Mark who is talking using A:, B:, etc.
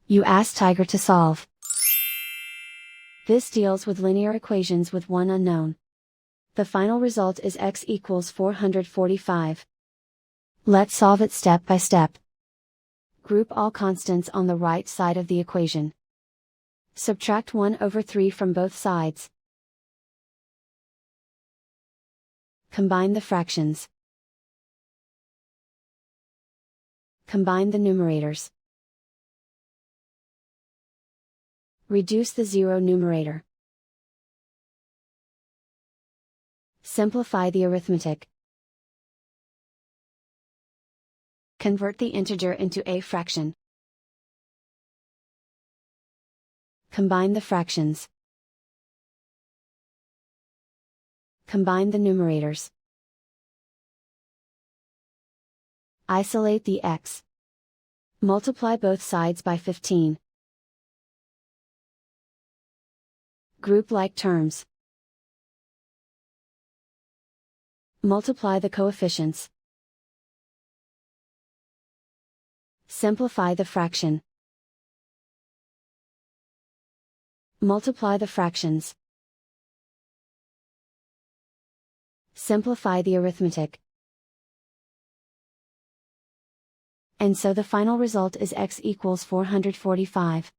A: You ask Tiger to solve. This deals with linear equations with one unknown. The final result is x equals 445. Let's solve it step by step. Group all constants on the right side of the equation. Subtract 1/3 from both sides. Combine the fractions. Combine the numerators. Reduce the zero numerator. Simplify the arithmetic. Convert the integer into a fraction. Combine the fractions. Combine the numerators. Isolate the x. Multiply both sides by 15. Group like terms. Multiply the coefficients. Simplify the fraction. Multiply the fractions. Simplify the arithmetic. And so the final result is x equals 445.